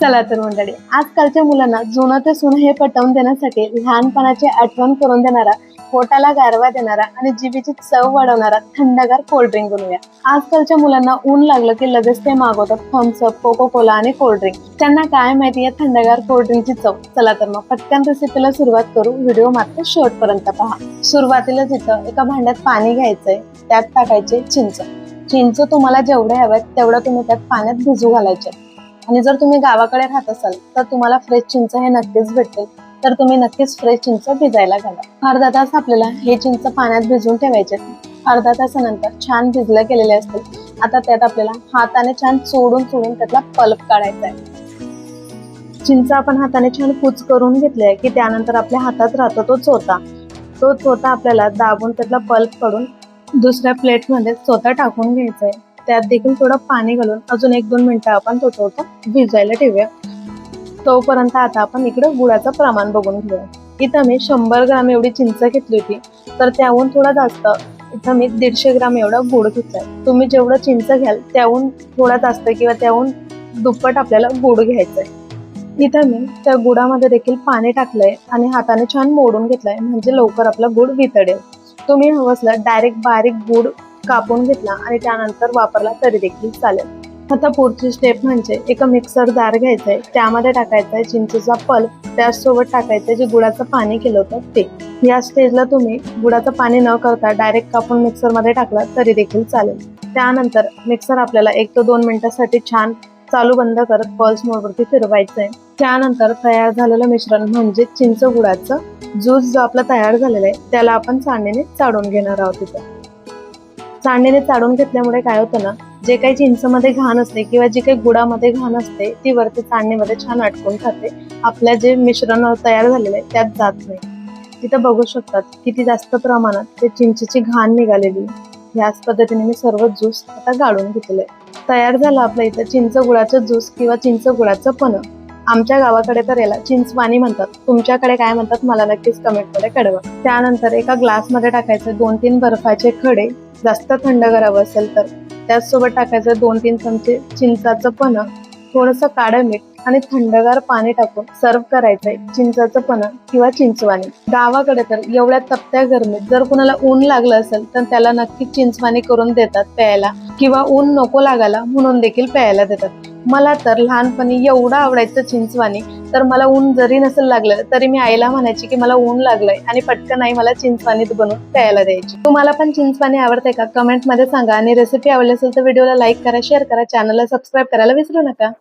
चला तर मंडळी, आजकालच्या मुलांना जुनं ते सुनं हे पटवून देण्यासाठी लहानपणाची आठवण करून देणारा, पोटाला गारवा देणारा आणि जिभेची चव वाढवणारा थंडगार कोल्ड्रिंक बनवूया। आजकालच्या मुलांना ऊन लागलं की लगेच ते मागवतात थम्सअप, कोको कोला आणि कोल्ड्रिंक। त्यांना काय माहिती या थंडगार कोल्ड्रिंकची चव। चला तर मग पटकन रेसिपीला सुरुवात करू। व्हिडिओ मात्र शेवटपर्यंत पहा। सुरुवातीला इथं एका भांड्यात पाणी घ्यायचंय, त्यात टाकायचे चिंच। चिंच तुम्हाला जेवढे हवेत तेवढं तुम्ही त्यात पाण्यात भिजू घालायचे। आणि जर तुम्ही गावाकडे राहत असाल तर तुम्हाला फ्रेश चिंच हे नक्कीच भेटेल, तर तुम्ही नक्कीच फ्रेश चिंच भिजायला घाला। अर्धा तास आपल्याला हे चिंच पाण्यात भिजवून ठेवायचे। अर्धा तासानंतर छान भिजले गेलेले असतील, आता त्यात आपल्याला हाताने छान चोडून त्यातला पल्प काढायचा आहे। चिंच आपण हाताने छान कूच करून घेतले की त्यानंतर आपल्या हातात राहतो तो चोथा आपल्याला दाबून त्यातला पल्प काढून दुसऱ्या प्लेटमध्ये चोथा टाकून घ्यायचा आहे। त्यात देखील थोडं पाणी घालून अजून 1-2 मिनिटं आपण तो चोथा भिजायला ठेवूया। तोपर्यंत आता आपण इकडे गुळाचं प्रमाण बघून घेऊया। इथं मी 100 ग्राम एवढी चिंच घेतली होती, तर त्याहून थोडा जास्त इथं मी 150 ग्राम एवढा गुळ घेतलाय। तुम्ही जेवढं चिंच घ्याल त्याहून थोडा जास्त किंवा त्याहून दुप्पट आपल्याला गुळ घ्यायचा आहे। इथं मी त्या गुळामध्ये देखील पाणी टाकलंय आणि हाताने छान मोडून घेतलंय, म्हणजे लवकर आपला गुळ वितळेल। तुम्ही हवं असलं डायरेक्ट बारीक गुळ कापून घेतला आणि त्यानंतर वापरला तरी देखील चालेल। आता पुढची स्टेप म्हणजे एका मिक्सर जार घ्यायचंय, त्यामध्ये टाकायचंय चिंचेचा पल्प, त्यासोबत टाकायचंय जे गुळाचं पाणी केलं होतं ते। या स्टेजला तुम्ही गुळाचं पाणी न करता डायरेक्ट कापून मिक्सर मध्ये टाकला तरी देखील चालेल। त्यानंतर मिक्सर आपल्याला 1 ते 2 मिनिटांसाठी छान चालू बंद करत पल्स मोडवरती फिरवायचंय। त्यानंतर तयार झालेलं मिश्रण म्हणजे चिंच गुळाचं ज्यूस जो आपला तयार झालेला आहे त्याला आपण चाळणीने चाळून घेणार आहोत। तिथं चाळणीने चाळून घेतल्यामुळे काय होतं ना, जे काही चिंचमध्ये घाण असते किंवा जे काही गुळामध्ये घाण असते ती वरती चाळणीमध्ये छान अटकून खाते, आपल्या जे मिश्रण तयार झालेलं आहे त्यात जात नाही। तिथं बघू शकतात किती जास्त प्रमाणात ते चिंचेची घाण निघालेली। याच पद्धतीने मी सर्व ज्यूस आता गाळून घेतलेलं आहे। तयार झालं आपलं इथं चिंच गुळाचं ज्यूस किंवा चिंच गुळाचं पन्ह। आमच्या गावाकडे तर याला चिंचवाणी म्हणतात, तुमच्याकडे काय म्हणतात मला नक्कीच कमेंटमध्ये कळवा। त्यानंतर एका ग्लासमध्ये टाकायचं 2-3 बर्फाचे खडे, जास्त थंड करावं असेल तर त्याचसोबत टाकायचं 2-3 चमचे चिंचाचं पन्ह, थोडंसं काळं मीठ आणि थंडगार पाणी टाकून सर्व करायचंय चिंचाचं पन्ह किंवा चिंचवाणी। गावाकडे तर एवढ्या तपत्या गरमीत जर कुणाला ऊन लागलं असेल तर त्याला नक्कीच चिंचवाणी करून देतात प्यायला, किंवा ऊन नको लागायला म्हणून देखील प्यायला देतात। मला तर लहानपणी एवढं आवडायचं चिंचवाणी, तर मला ऊन जरी नसेल लागलं तरी मी आईला म्हणायची की मला ऊन लागलंय आणि पटकन आई मला चिंचवाणीत बनवून प्यायला द्यायची। तुम्हाला पण चिंचवाणी आवडते का? कमेंट मध्ये सांगा। आणि रेसिपी आवडली असेल तर व्हिडिओला लाईक करा, शेअर करा, चॅनलला सबस्क्राईब करायला विसरू नका।